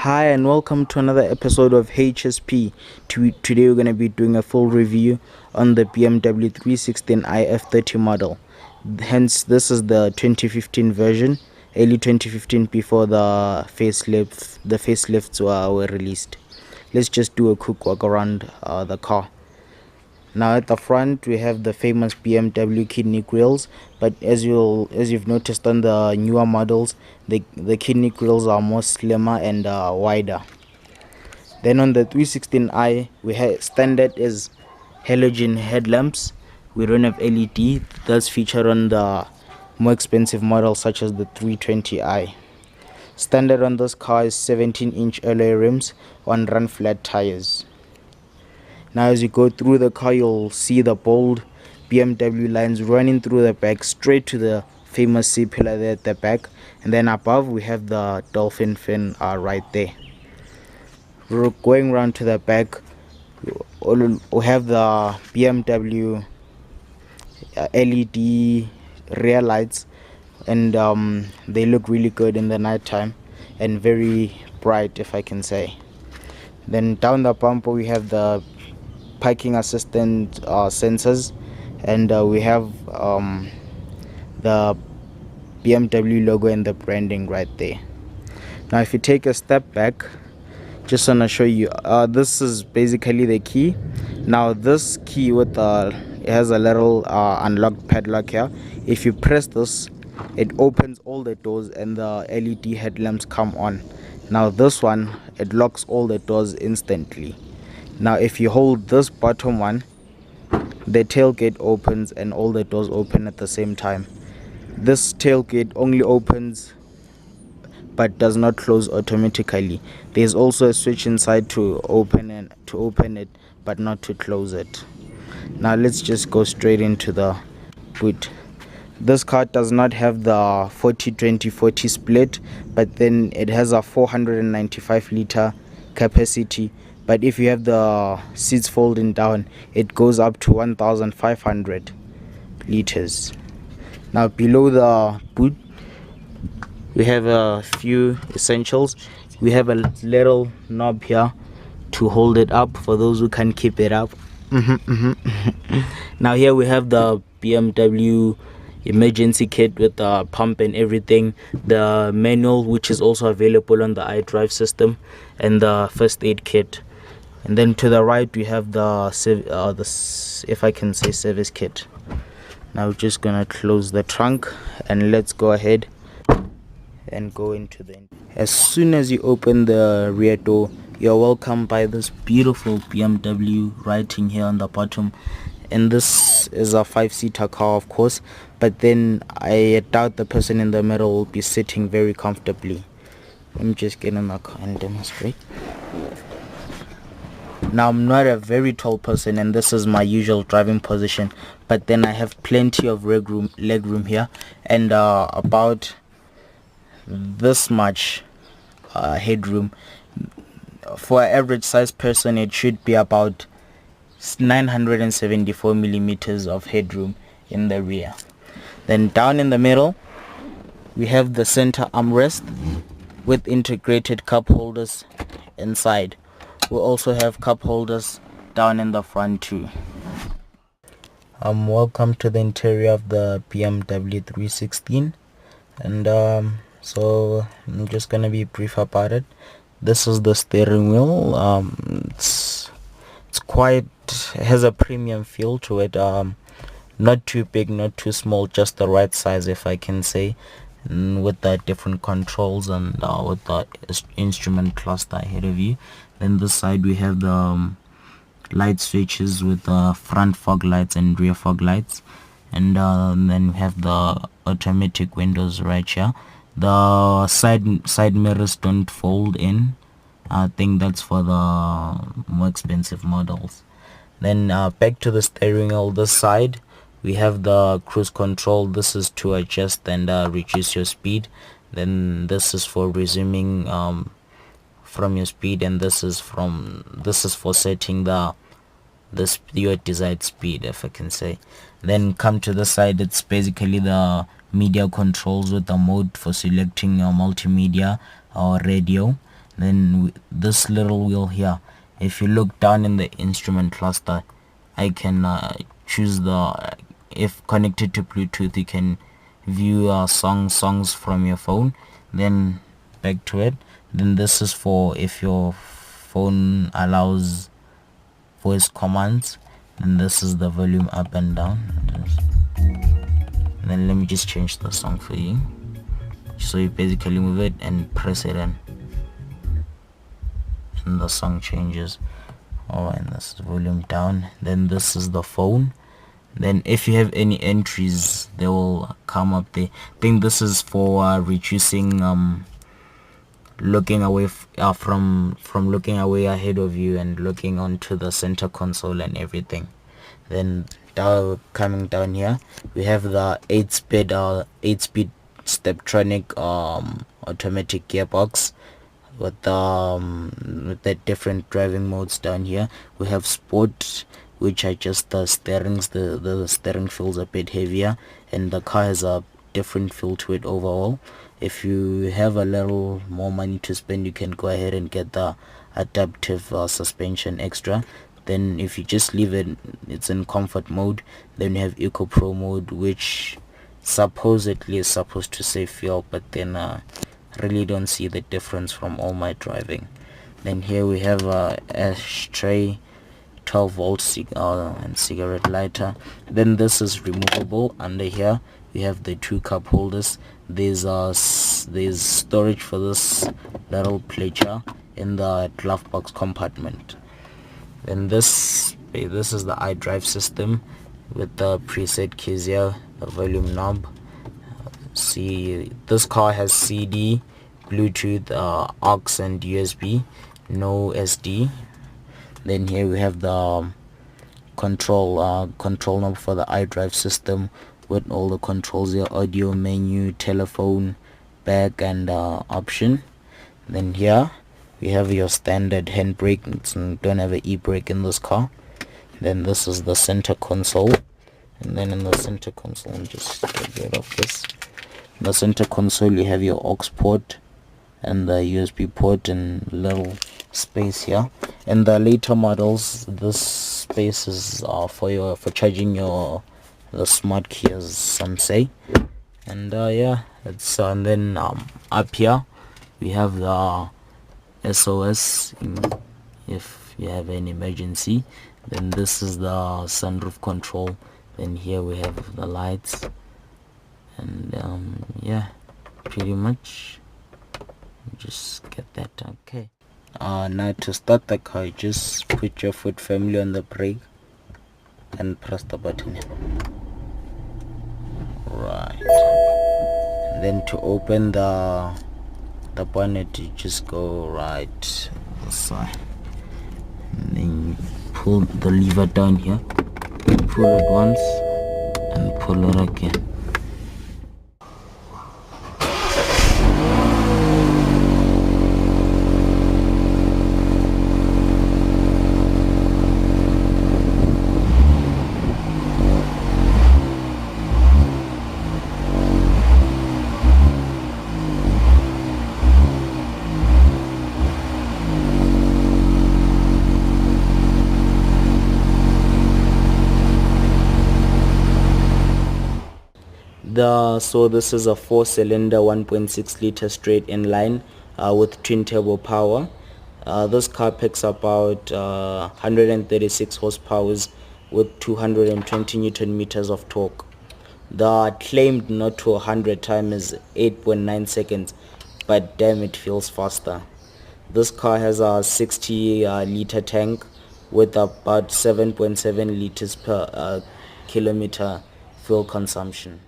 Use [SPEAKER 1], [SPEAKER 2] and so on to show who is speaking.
[SPEAKER 1] Hi and welcome to another episode of HSP. Today we're going to be doing a full review on the BMW 316i f30 model. Hence, this is the 2015 version, early 2015 before the facelifts were released. Let's just do a quick walk around the car. Now at the front we have the famous BMW kidney grills, but as you've noticed on the newer models, the kidney grills are more slimmer and wider. Then on the 316i we have standard as halogen headlamps. We don't have LED. That's featured on the more expensive models such as the 320i. Standard on this car is 17-inch alloy rims on run flat tires. Now as you go through the car, you'll see the bold BMW lines running through the back straight to the famous C-pillar there at the back, and then above we have the dolphin fin right there. We're going around to the back. We have the BMW LED rear lights, and they look really good in the night time and very bright, if I can say. Then down the bumper we have the parking assistant sensors, and we have the BMW logo and the branding right there. Now if you take a step back, just want to show you, this is basically the key. Now this key with it has a little unlock padlock here. If you press this, it opens all the doors and the LED headlamps come on. Now this one, it locks all the doors instantly. Now if you hold this bottom one, the tailgate opens and all the doors open at the same time. This tailgate only opens but does not close automatically. There's also a switch inside to open it but not to close it. Now let's just go straight into the boot. This car does not have the 40-20-40 split, but then it has a 495 liter capacity. But if you have the seats folding down, it goes up to 1500 liters. Now below the boot we have a few essentials. We have a little knob here to hold it up for those who can't keep it up. Now here we have the BMW emergency kit with the pump and everything, the manual which is also available on the iDrive system, and the first aid kit. And then to the right we have if I can say, service kit. Now we're just gonna close the trunk and let's go ahead and go into the. As soon as you open the rear door, you're welcomed by this beautiful BMW writing here on the bottom. And this is a 5-seater car, of course, but then I doubt the person in the middle will be sitting very comfortably. Let me just get in the car and demonstrate. Now I'm not a very tall person and this is my usual driving position, but then I have plenty of leg room here, and about this much headroom. For an average size person, it should be about 974 millimeters of headroom in the rear. Then down in the middle we have the center armrest with integrated cup holders inside. We also have cup holders down in the front too. Welcome to the interior of the BMW 316, and so I'm just gonna be brief about it. This is the steering wheel. It's quite, has a premium feel to it. Not too big, not too small, just the right size, if I can say, and with the different controls and with the instrument cluster ahead of you. Then this side we have the light switches with the front fog lights and rear fog lights, and then we have the automatic windows right here. The side mirrors don't fold in. I think that's for the more expensive models. Then back to the steering wheel. This side we have the cruise control. This is to adjust and reduce your speed. Then this is for resuming from your speed, and this is for setting your desired speed, if I can say. Then come to the side, it's basically the media controls with the mode for selecting your multimedia or radio. Then this little wheel here, if you look down in the instrument cluster, I can choose the if connected to Bluetooth, you can view songs from your phone. Then back to it. Then this is for if your phone allows voice commands. And this is the volume up and down. And then let me just change the song for you. So you basically move it and press it in, and the song changes. Oh, and this is volume down. Then this is the phone. Then if you have any entries, they will come up there. I think this is for reducing looking away from looking away ahead of you and looking onto the center console and everything. Then coming down here, we have the 8-speed Steptronic automatic gearbox with the different driving modes. Down here we have sport, which adjusts the steerings. The steering feels a bit heavier, and the car has a different feel to it overall. If you have a little more money to spend, you can go ahead and get the adaptive suspension extra. Then if you just leave it, it's in comfort mode. Then you have Eco Pro mode, which supposedly is supposed to save fuel, but then really don't see the difference from all my driving. Then here we have a ashtray, 12 volt and cigarette lighter. Then this is removable. Under here we have the 2 cup holders. There's storage for this little pleasure in the glove box compartment. Then this is the iDrive system with the preset keys here, the volume knob. See, this car has CD, Bluetooth, aux and USB, no SD. Then here we have the control knob for the iDrive system with all the controls here: audio, menu, telephone, back, and option. Then here we have your standard handbrake. Don't have an e-brake in this car. Then this is the center console, and then in the center console, let me just get rid of this. In the center console you have your aux port and the USB port and little space here. In the later models, this space is for charging the smart key, as some say. And yeah, it's and then up here we have the SOS if you have an emergency. Then this is the sunroof control. Then here we have the lights, and yeah, pretty much just get that. Okay, now to start the car, just put your foot firmly on the brake and press the button. Right, and then to open the bonnet, you just go right this side, and then you pull the lever down here, pull it once and pull it again. So this is a 4-cylinder 1.6 liter straight inline with twin turbo power. This car picks about 136 horsepower with 220 newton meters of torque. The claimed 0 to 100 time is 8.9 seconds, but damn, it feels faster. This car has a 60 liter tank with about 7.7 liters per kilometer fuel consumption.